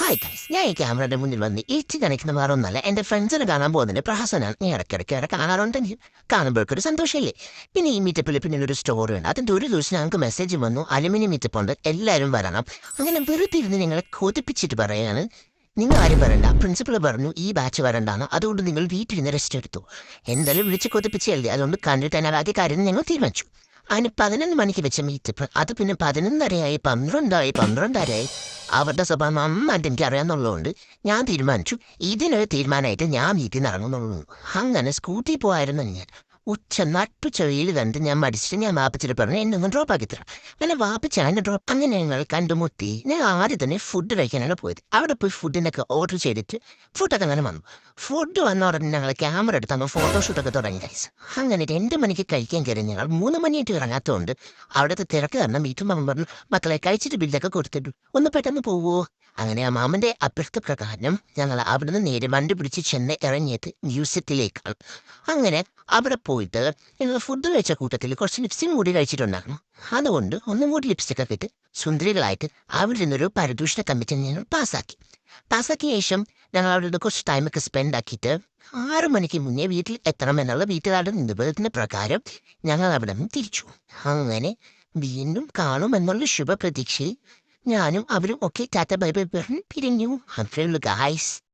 Hi guys, ഞാൻ ഈ ക്യാമറയുടെ മുന്നിൽ വന്ന് ഇച്ച് കാണിക്കുന്ന വേറൊന്നല്ല. എൻ്റെ ഫ്രണ്ട്സിനെ കാണാൻ പോകുന്നതിൻ്റെ പ്രഹസനാണ്. ഞാൻ ഇടയ്ക്കിടയ്ക്ക് കാണാറുണ്ടെങ്കിൽ കാണുമ്പോഴേക്കൊരു സന്തോഷമില്ലേ. പിന്നെ ഈ മീറ്റപ്പിൽ പിന്നെ ഒരു സ്റ്റോറി ഉണ്ട്. അതിൻ്റെ ഒരു ദിവസം ഞങ്ങൾക്ക് മെസ്സേജ് വന്നു, അലുമിനിയം മീറ്റപ്പ് ഉണ്ട്, എല്ലാവരും വരണം. അങ്ങനെ വെറുതെ ഇരുന്ന് ഞങ്ങളെ കൊതിപ്പിച്ചിട്ട് പറയാണ്, നിങ്ങൾ ആരും വരണ്ട. പ്രിൻസിപ്പൾ പറഞ്ഞു ഈ ബാച്ച് വരണ്ടാണ്, അതുകൊണ്ട് നിങ്ങൾ വീട്ടിൽ റെസ്റ്റ് എടുത്തു. എന്തായാലും വിളിച്ച് കൊതിപ്പിച്ചല്ലേ, അതുകൊണ്ട് കണ്ടിട്ട് തന്നെ ബാക്കി കാര്യം ഞങ്ങൾ തീരുമാനിച്ചു. അതിന് 11 മണിക്ക് വെച്ച മീറ്റപ്പ് അത് പിന്നെ 11:30 12:00 അവരുടെ സ്വഭാവം നന്നായിട്ട് എനിക്ക് അറിയാമെന്നുള്ളതുകൊണ്ട് ഞാൻ തീരുമാനിച്ചു ഇതിനൊരു തീരുമാനമായിട്ട് ഞാൻ വീട്ടിൽ നിന്ന് ഇറങ്ങുന്നുള്ളൂ. അങ്ങനെ സ്കൂട്ടി പോയായിരുന്നു ഞാൻ. ഉച്ച നട്ടുച്ച വെയിൽ കണ്ട് ഞാൻ മടിച്ചിട്ട് ഞാൻ വാപ്പിച്ചിട്ട് പറഞ്ഞു എന്നെ ഒന്ന് ഡ്രോപ്പ് ആക്കി തരാം. അങ്ങനെ വാപ്പിച്ച എന്നെ ഡ്രോപ്പ്. അങ്ങനെ ഞങ്ങൾ കണ്ടുമുട്ടി. ഞാൻ ആദ്യം തന്നെ ഫുഡ് കഴിക്കാനാണ് പോയത്. അവിടെ പോയി ഫുഡിനൊക്കെ ഓർഡർ ചെയ്തിട്ട് ഫുഡൊക്കെ അങ്ങനെ വന്നു. ഫുഡ് വന്ന ഉടനെ ഞങ്ങൾ ക്യാമറ എടുത്ത് ഫോട്ടോഷൂട്ടൊക്കെ തുടങ്ങി ഗൈസ്. അങ്ങനെ 2 മണിക്ക് കഴിക്കാൻ കയറി. ഞങ്ങൾ 3 മണിയായിട്ട് ഇറങ്ങാത്തതുകൊണ്ട് അവിടുത്തെ തിരക്ക് കാരണം വീട്ടും മാമൻ പറഞ്ഞു, മക്കളെ കഴിച്ചിട്ട് ബില്ലൊക്കെ കൊടുത്തിട്ടു, ഒന്ന് പെട്ടെന്ന് പോവോ. അങ്ങനെ ആ മാമന്റെ അഭ്യർത്ഥ പ്രകാരം ഞങ്ങൾ അവിടുന്ന് നേരെ വണ്ടി പിടിച്ച് ചെന്നൈ ഇറങ്ങിയത് മ്യൂസിയത്തിലേക്കാണ്. അങ്ങനെ അവിടെ പോയിട്ട് ഞങ്ങൾ ഫുഡ് കഴിച്ച കൂട്ടത്തിൽ കുറച്ച് ലിപ്സ്റ്റിക് കൂടി കഴിച്ചിട്ടുണ്ടായിരുന്നു. അതുകൊണ്ട് ഒന്നും കൂടി ലിപ്സ്റ്റിക് ഒക്കെ ഇട്ട് സുന്ദരികളായിട്ട് അവിടെ നിന്നൊരു പരിദൂഷണ കമ്മിറ്റി ഞങ്ങൾ പാസ്സാക്കിയ ശേഷം ഞങ്ങൾ അവിടെ കുറച്ച് ടൈമൊക്കെ സ്പെൻഡ് ആക്കിയിട്ട് 6 മണിക്ക് മുന്നേ വീട്ടിൽ എത്തണമെന്നുള്ള വീട്ടുകാരുടെ നിർബന്ധത്തിന് പ്രകാരം ഞങ്ങൾ അവിടെ നിന്ന് തിരിച്ചു. അങ്ങനെ വീണ്ടും കാണുമെന്നുള്ള ശുഭപ്രതീക്ഷയിൽ ഞാനും അവരും ഒക്കെ ടാറ്റ ബൈ ബൈ പറഞ്ഞ് പിരിഞ്ഞു. അത്രേ ഉള്ളൂ ഗായ്സ്.